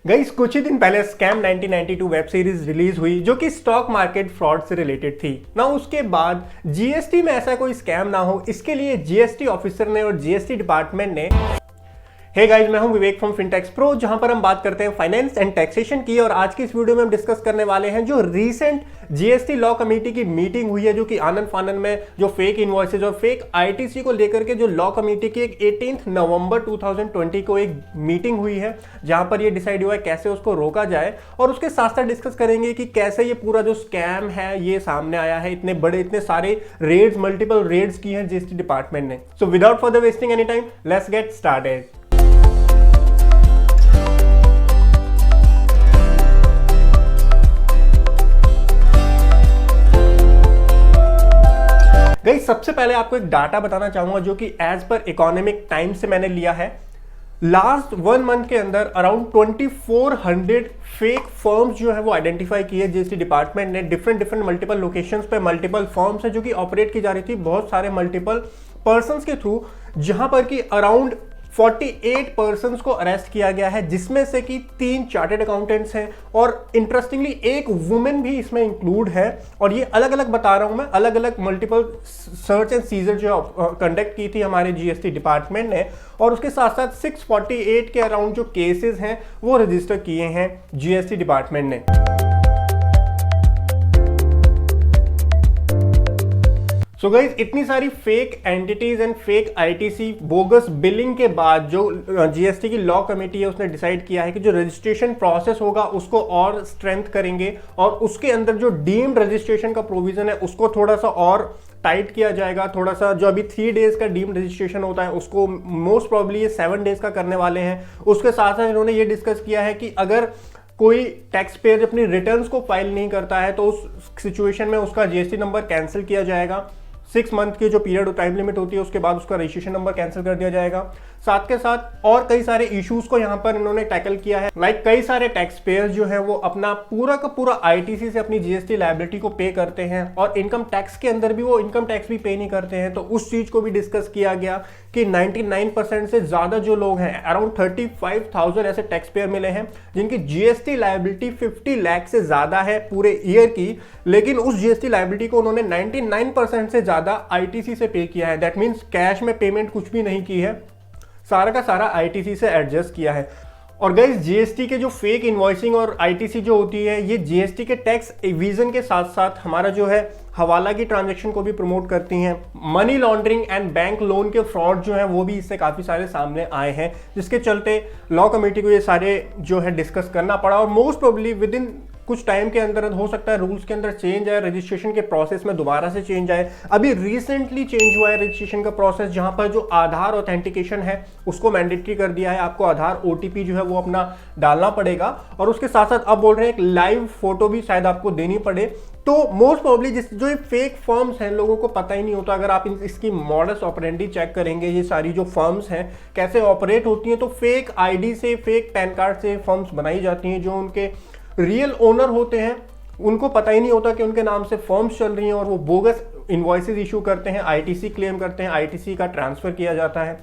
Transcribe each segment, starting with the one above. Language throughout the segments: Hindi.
गाइस कुछ ही दिन पहले स्कैम 1992 वेब सीरीज रिलीज हुई जो कि स्टॉक मार्केट फ्रॉड से रिलेटेड थी ना। उसके बाद जीएसटी में ऐसा कोई स्कैम ना हो, इसके लिए जीएसटी ऑफिसर ने और जीएसटी डिपार्टमेंट ने हे गाइस, मैं हूं विवेक फ्रॉम फिनटेक्स प्रो, जहां पर हम बात करते हैं फाइनेंस एंड टैक्सेशन की। और आज की इस वीडियो में हम डिस्कस करने वाले हैं जो रीसेंट जीएसटी लॉ कमेटी की मीटिंग हुई है, जो कि आनंद फानन में जो फेक इनवॉइसेज और फेक आईटीसी को लेकर के जो लॉ कमेटी की एक 18 नवंबर 2020 को एक मीटिंग हुई है, जहां पर ये डिसाइड हुआ है कैसे उसको रोका जाए। और उसके साथ साथ डिस्कस करेंगे कि कैसे ये पूरा जो स्कैम है ये सामने आया है, इतने सारे रेड्स, मल्टीपल रेड्स की हैं जीएसटी डिपार्टमेंट ने। So without further wasting any time, let's get started. Guys सबसे पहले आपको एक डाटा बताना चाहूंगा जो कि एज पर इकोनॉमिक टाइम्स से मैंने लिया है। लास्ट 1 मंथ के अंदर अराउंड 2400 फेक फर्म्स जो है वो आइडेंटिफाई किए जीएसटी डिपार्टमेंट ने। डिफरेंट मल्टीपल लोकेशंस पे मल्टीपल फर्म्स है जो कि ऑपरेट की जा रही थी बहुत सारे मल्टीपल पर्संस के थ्रू, जहां पर कि अराउंड 48 पर्सन्स को अरेस्ट किया गया है, जिसमें से कि 3 चार्टेड अकाउंटेंट्स हैं और इंटरेस्टिंगली एक वुमेन भी इसमें इंक्लूड है। और ये अलग अलग बता रहा हूं मैं, अलग अलग मल्टीपल सर्च एंड सीजर जो कंडक्ट की थी हमारे जीएसटी डिपार्टमेंट ने। और उसके साथ साथ 648 के अराउंड जो केसेस हैं वो रजिस्टर किए हैं जीएसटी डिपार्टमेंट ने। सो गाइज इतनी सारी fake entities and fake ITC bogus billing के बाद जो जीएसटी की लॉ कमेटी है उसने डिसाइड किया है कि जो रजिस्ट्रेशन प्रोसेस होगा उसको और स्ट्रेंथ करेंगे और उसके अंदर जो डीम्ड रजिस्ट्रेशन का प्रोविजन है उसको थोड़ा सा और टाइट किया जाएगा। थोड़ा सा जो अभी 3 डेज का डीम्ड रजिस्ट्रेशन होता है उसको मोस्ट प्रॉब्ली ये 7 डेज का करने वाले हैं। उसके साथ साथ इन्होंने ये डिस्कस किया है कि अगर कोई टैक्स पेयर अपनी रिटर्न्स को फाइल नहीं करता है तो उस सिचुएशन में उसका जीएसटी नंबर कैंसिल किया जाएगा। 6 मंथ की जो पीरियड टाइम लिमिट होती है उसके बाद उसका रजिस्ट्रेशन नंबर कैंसिल कर दिया जाएगा। साथ के साथ और कई सारे इश्यूज को यहाँ पर इन्होंने टैकल किया है। लाइक कई सारे टैक्स पेयर्स जो है वो अपना पूरा का पूरा आईटीसी से अपनी जीएसटी लायबिलिटी को पे करते हैं और इनकम टैक्स के अंदर भी वो इनकम टैक्स भी पे नहीं करते हैं। तो उस चीज को भी डिस्कस किया गया कि 99% से ज्यादा जो लोग हैं, अराउंड 35,000 ऐसे टैक्स पेयर मिले हैं जिनकी जीएसटी लायबिलिटी 50 लाख से ज्यादा है पूरे ईयर की, लेकिन उस जीएसटी लायबिलिटी को उन्होंने 99% से ज्यादा आईटीसी से पे किया है। दैट मीन्स कैश में पेमेंट कुछ भी नहीं की है, सारा का सारा आईटीसी से एडजस्ट किया है। और गाइस जीएसटी के जो फेक इनवॉइसिंग और आईटीसी जो होती है ये जीएसटी के टैक्स एविजन के साथ साथ हमारा जो है हवाला की ट्रांजैक्शन को भी प्रमोट करती हैं। Money laundering and bank loan के फ्रॉड जो है वो भी इससे काफी सारे सामने आए हैं, जिसके चलते लॉ कमेटी को ये सारे जो है डिस्कस करना पड़ा। और मोस्ट प्रोबेबली विद इन कुछ टाइम के अंदर हो सकता है रूल्स के अंदर चेंज आए, रजिस्ट्रेशन के प्रोसेस में दोबारा से चेंज आए। अभी रिसेंटली चेंज हुआ है रजिस्ट्रेशन का प्रोसेस, जहां पर जो आधार ऑथेंटिकेशन है उसको मैंडेटरी कर दिया है। आपको आधार ओटीपी जो है वो अपना डालना पड़ेगा और उसके साथ साथ अब बोल रहे हैं एक लाइव फोटो भी शायद आपको देनी पड़े। तो मोस्ट प्रोबेबली जो ये फेक फर्म्स हैं लोगों को पता ही नहीं होता। अगर आप इसकी मॉडस ऑपरेंडी चेक करेंगे, ये सारी जो फर्म्स हैं कैसे ऑपरेट होती हैं, तो फेक आईडी से, फेक पैन कार्ड से फर्म्स बनाई जाती हैं। जो उनके रियल ओनर होते हैं उनको पता ही नहीं होता कि उनके नाम से फर्म्स चल रही हैं और वो बोगस इनवॉइसेस इशू करते हैं, आईटीसी क्लेम करते हैं, आईटीसी का ट्रांसफर किया जाता है।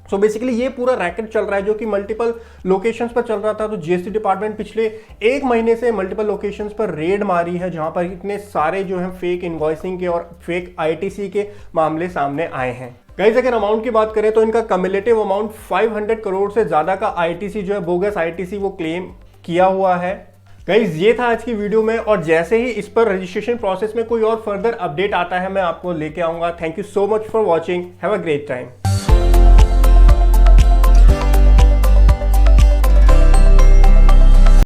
सो बेसिकली ये पूरा रैकेट चल रहा है जो कि मल्टीपल लोकेशंस पर चल रहा था। तो जीएसटी डिपार्टमेंट पिछले 1 महीने से मल्टीपल लोकेशंस पर रेड मारी है, जहां पर इतने सारे जो है फेक इनवॉइसिंग के और फेक आईटीसी के मामले सामने आए हैं। गाइस अगर अमाउंट की बात करें तो इनका कम्युलेटिव अमाउंट 500 करोड़ से ज्यादा का आईटीसी जो है बोगस आईटीसी वो क्लेम किया हुआ है। गाइस ये था आज की वीडियो में, और जैसे ही इस पर रजिस्ट्रेशन प्रोसेस में कोई और फर्दर अपडेट आता है मैं आपको लेके आऊंगा। Thank you so much for watching, have a great time.